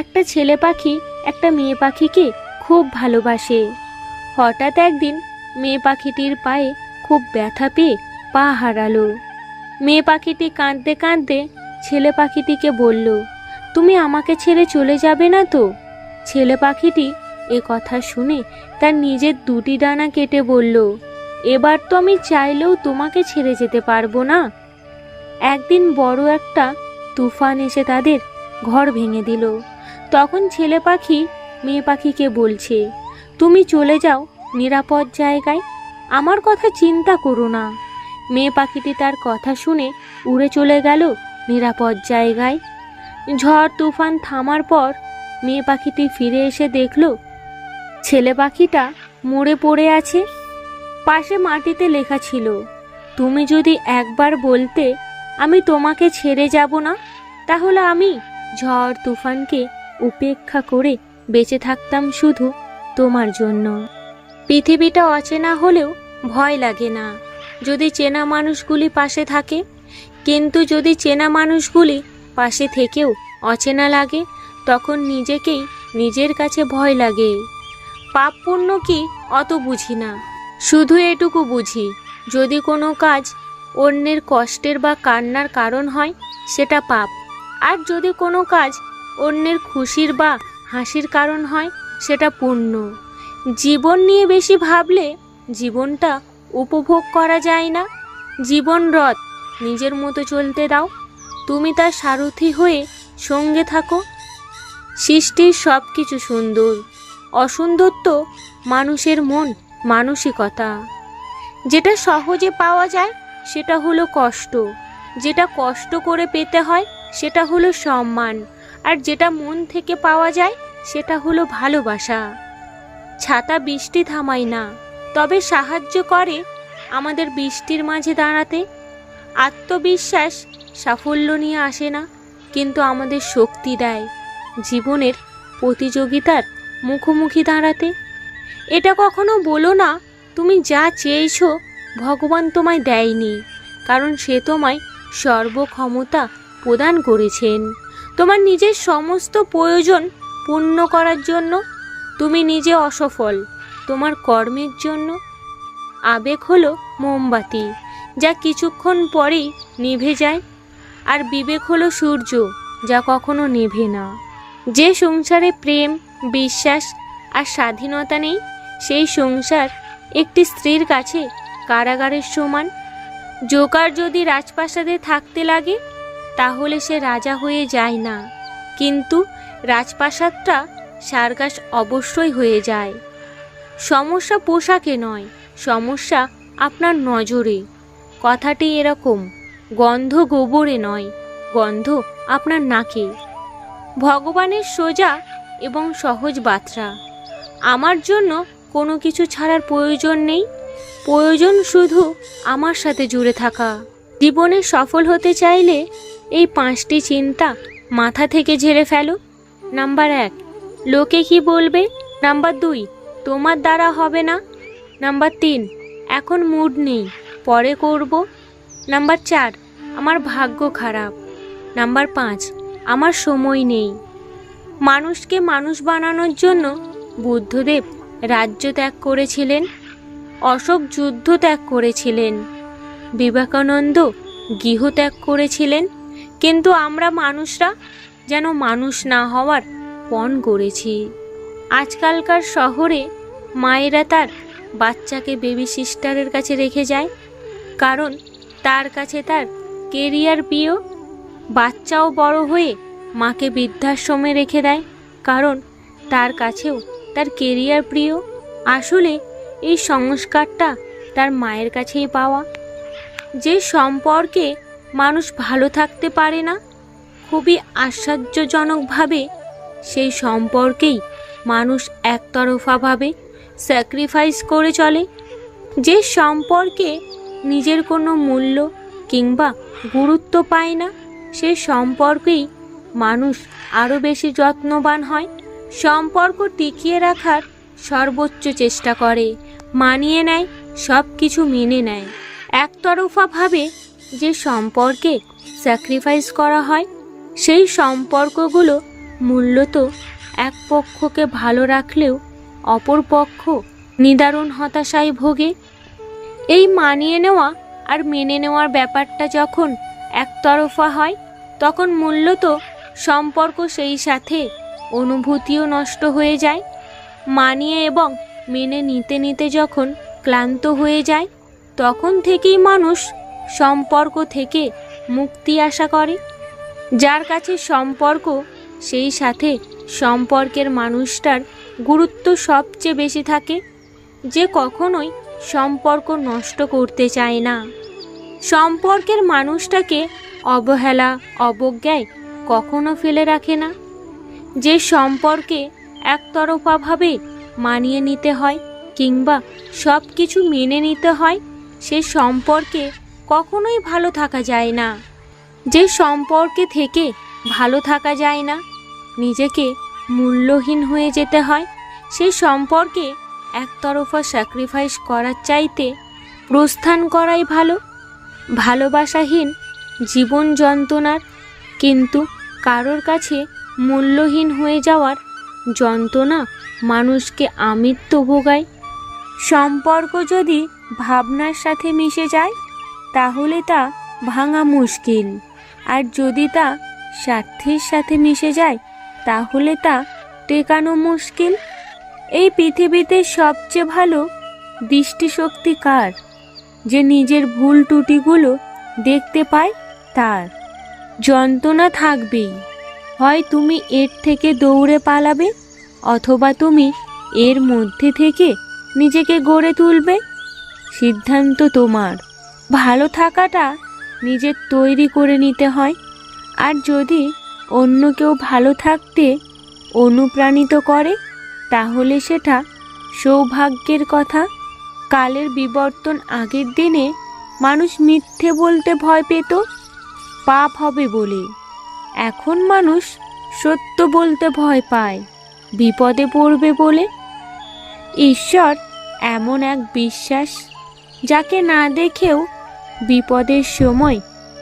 একটা ছেলে পাখি একটা মেয়ে পাখিকে খুব ভালোবাসে। হঠাৎ একদিন মেয়ে পাখিটির পায়ে খুব ব্যথা পেয়ে পা হারালো। মেয়ে পাখিটি কাঁদতে কাঁদতে ছেলে পাখিটিকে বলল, তুমি আমাকে ছেড়ে চলে যাবে না তো? ছেলে পাখিটি এ কথা শুনে তার নিজের দুটি ডানা কেটে বলল, এবার তো আমি চাইলেও তোমাকে ছেড়ে যেতে পারবো না। একদিন বড় একটা তুফান এসে তাদের ঘর ভেঙে দিল। তখন ছেলে পাখি মেয়ে পাখিকে বলছে, তুমি চলে যাও নিরাপদ জায়গায়, আমার কথা চিন্তা করো না। মেয়ে পাখিটি তার কথা শুনে উড়ে চলে গেল নিরাপদ জায়গায়। ঝড় তুফান থামার পর মেয়ে পাখিটি ফিরে এসে দেখল ছেলে পাখিটা মরে পড়ে আছে। পাশে মাটিতে লেখা ছিল, তুমি যদি একবার বলতে আমি তোমাকে ছেড়ে যাব না, তাহলে আমি ঝড় তুফানকে উপেক্ষা করে বেঁচে থাকতাম শুধু তোমার জন্য। পৃথিবীটা অচেনা হলেও ভয় লাগে না যদি চেনা মানুষগুলি পাশে থাকে, কিন্তু যদি চেনা মানুষগুলি পাশে থেকেও অচেনা লাগে, তখন নিজেকেই নিজের কাছে ভয় লাগে। পাপ পুণ্য কি অত বুঝি না, শুধু এটুকু বুঝি যদি কোনো কাজ অন্যের কষ্টের বা কান্নার কারণ হয় সেটা পাপ, আর যদি কোনো কাজ অন্যের খুশির বা হাসির কারণ হয় সেটা পুণ্য। জীবন নিয়ে বেশি ভাবলে জীবনটা উপভোগ করা যায় না। জীবন রথ, নিজের মতো চলতে দাও, তুমি তার সারথি হয়ে সঙ্গে থাকো। সৃষ্টির সব কিছু সুন্দর, অসুন্দর তো মানুষের মন মানসিকতা। যেটা সহজে পাওয়া যায় সেটা হলো কষ্ট, যেটা কষ্ট করে পেতে হয় সেটা হলো সম্মান, আর যেটা মন থেকে পাওয়া যায় সেটা হলো ভালোবাসা। ছাতা বৃষ্টি থামায় না, তবে সাহায্য করে আমাদের বৃষ্টির মাঝে দাঁড়াতে। আত্মবিশ্বাস সাফল্য নিয়ে আসে না, কিন্তু আমাদের শক্তি দেয় জীবনের প্রতিযোগিতার মুখোমুখি দাঁড়াতে। এটা কখনো বলো না তুমি যা চেয়েছো ভগবান তোমায় দেয়নি, কারণ সে তোমায় সর্বক্ষমতা প্রদান করেছেন তোমার নিজের সমস্ত প্রয়োজন পূর্ণ করার জন্য। তুমি নিজে অসফল তোমার কর্মের জন্য। আবেগ হলো মোমবাতি, যা কিছুক্ষণ পরেই নিভে যায়, আর বিবেক হলো সূর্য, যা কখনো নেভে না। যে সংসারে প্রেম, বিশ্বাস আর স্বাধীনতা নেই, সেই সংসার একটি স্ত্রীর কাছে কারাগারের সমান। জোকার যদি রাজপ্রাসাদে থাকতে লাগে তাহলে সে রাজা হয়ে যায় না, কিন্তু রাজপ্রাসাদটা সার্কাস অবশ্যই হয়ে যায়। সমস্যা পোশাকে নয়, সমস্যা আপনার নজরে। কথাটি এরকম, গন্ধ গোবরে নয়, গন্ধ আপনার নাকে। ভগবানের সোজা এবং সহজ বার্তা, আমার জন্য কোনো কিছু ছাড়ার প্রয়োজন নেই, প্রয়োজন শুধু আমার সাথে জুড়ে থাকা। জীবনে সফল হতে চাইলে এই 5টি চিন্তা মাথা থেকে ঝেড়ে ফেলো। নাম্বার 1, লোকে কি বলবে। নাম্বার 2, তোমার দ্বারা হবে না। নাম্বার 3, এখন মুড নেই, পরে করব। নাম্বার 4, আমার ভাগ্য খারাপ। নাম্বার 5, আমার সময় নেই। মানুষকে মানুষ বানানোর জন্য বুদ্ধদেব রাজ্য ত্যাগ করেছিলেন, অশোক যুদ্ধ ত্যাগ করেছিলেন, বিবেকানন্দ গৃহ ত্যাগ করেছিলেন, কিন্তু আমরা মানুষরা যেন মানুষ না হওয়ার পণ করেছি। আজকালকার শহরে মায়েরা তার বাচ্চাকে বেবি সিস্টারের কাছে রেখে যায়, কারণ তার কাছে তার কেরিয়ার প্রিয়। বাচ্চাও বড় হয়ে মাকে বৃদ্ধাশ্রমে রেখে দেয়, কারণ তার কাছেও তার কেরিয়ার প্রিয়। আসলে এই সংস্কারটা তার মায়ের কাছেই পাওয়া। যে সম্পর্কে মানুষ ভালো থাকতে পারে না, খুবই আশ্চর্যজনকভাবে সেই সম্পর্কেই মানুষ একতরফাভাবে স্যাক্রিফাইস করে চলে। যে সম্পর্কে নিজের কোনো মূল্য কিংবা গুরুত্ব পায় না, সেই সম্পর্কেই মানুষ আরও বেশি যত্নবান হয়। সম্পর্ক টিকিয়ে রাখার সর্বোচ্চ চেষ্টা করে, মানিয়ে নেয়, সব কিছু মেনে নেয়। একতরফাভাবে যে সম্পর্কে স্যাক্রিফাইস করা হয় সেই সম্পর্কগুলো মূলত এক পক্ষকে ভালো রাখলেও অপর পক্ষ নিদারুণ হতাশায় ভোগে। এই মানিয়ে নেওয়া আর মেনে নেওয়ার ব্যাপারটা যখন একতরফা হয়, তখন মূলত সম্পর্ক সেই সাথে অনুভূতিও নষ্ট হয়ে যায়। মানিয়ে এবং মেনে নিতে নিতে যখন ক্লান্ত হয়ে যায়, তখন থেকেই মানুষ সম্পর্ক থেকে মুক্তি আশা করে। যার কাছে সম্পর্ক, সেই সাথে সম্পর্কের মানুষটার গুরুত্ব সবচেয়ে বেশি থাকে, যে কখনোই সম্পর্ক নষ্ট করতে চায় না। সম্পর্কের মানুষটাকে অবহেলা, অবজ্ঞায় কখনো ফেলে রাখে না। যে সম্পর্কে একতরফাভাবে মানিয়ে নিতে হয় কিংবা সব কিছু মেনে নিতে হয়, সে সম্পর্কে কখনোই ভালো থাকা যায় না। যে সম্পর্কে থেকে ভালো থাকা যায় না, নিজেকে মূল্যহীন হয়ে যেতে হয়, সে সম্পর্কে একতরফা স্যাক্রিফাইস করার চাইতে প্রস্থান করাই ভালো। ভালোবাসাহীন জীবন যন্ত্রণার, কিন্তু কারোর কাছে মূল্যহীন হয়ে যাওয়ার যন্ত্রণা মানুষকে আমৃত্য ভোগায়। সম্পর্ক যদি ভাবনার সাথে মিশে যায়, তাহলে তা ভাঙা মুশকিল। আর যদি তা স্বার্থের সাথে মিশে যায়, তাহলে তা টেকানো মুশকিল। এই পৃথিবীতে সবচেয়ে ভালো দৃষ্টিশক্তি কার? যে নিজের ভুল ত্রুটিগুলো দেখতে পায় তার। যন্ত্রণা থাকবেই, হয় তুমি এর থেকে দৌড়ে পালাবে, অথবা তুমি এর মধ্যে থেকে নিজেকে গড়ে তুলবে। সিদ্ধান্ত তোমার। ভালো থাকাটা নিজের তৈরি করে নিতে হয়। আর যদি অন্য কেউ ভালো থাকতে অনুপ্রাণিত করে, তাহলে সেটা সৌভাগ্যের কথা। কালের বিবর্তন। আগের দিনে মানুষ মিথ্যে বলতে ভয় পেত পাপ হবে বলে, এখন মানুষ সত্য বলতে ভয় পায় বিপদে পড়বে বলে। ঈশ্বর এমন এক বিশ্বাস, যাকে না দেখেও বিপদের সময়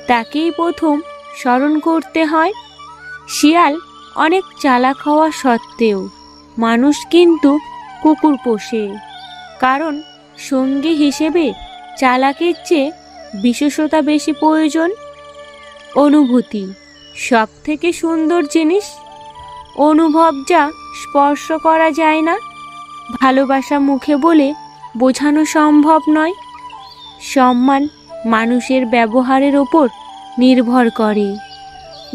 তাকেই প্রথম স্মরণ করতে হয়। শিয়াল অনেক চালাক হওয়া সত্ত্বেও মানুষ কিন্তু কুকুর পোষে, কারণ সঙ্গী হিসেবে চালাকের চেয়ে বিশেষতা বেশি প্রয়োজন। অনুভূতি সবথেকে সুন্দর জিনিস, অনুভব যা স্পর্শ করা যায় না। ভালোবাসা মুখে বলে বোঝানো সম্ভব নয়। সম্মান মানুষের ব্যবহারের ওপর নির্ভর করে।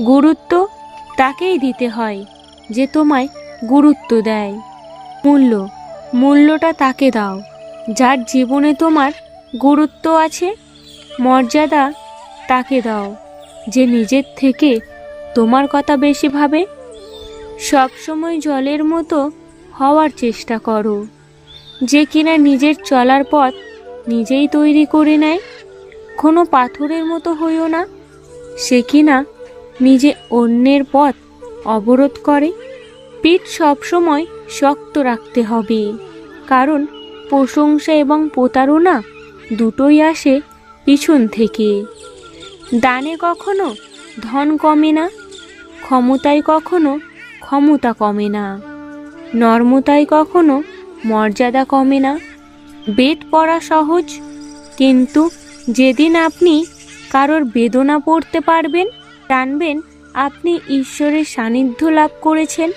গুরুত্ব তাকেই দিতে হয় যে তোমায় গুরুত্ব দেয়। মূল্যটা তাকে দাও যার জীবনে তোমার গুরুত্ব আছে। মর্যাদা তাকে দাও যে নিজের থেকে তোমার কথা বেশি ভাবে। সবসময় জলের মতো হওয়ার চেষ্টা করো, যে কিনা নিজের চলার পথ নিজেই তৈরি করে নেয়। কোনো পাথরের মতো হইও না, সে কিনা নিজে অন্যের পথ অবরোধ করে। পিঠ সবসময় শক্ত রাখতে হবে, কারণ প্রশংসা এবং প্রতারণা দুটোই আসে পিছন থেকে। দানে কখনো ধন কমে না, ক্ষমতায় কখনো ক্ষমতা কমে না, নর্মতায় কখনো মর্যাদা কমে না। বেদ পড়া সহজ, কিন্তু যেদিন আপনি কারোর বেদনা পড়তে পারবেন, জানবেন আপনি ঈশ্বরের সান্নিধ্য লাভ করেছেন।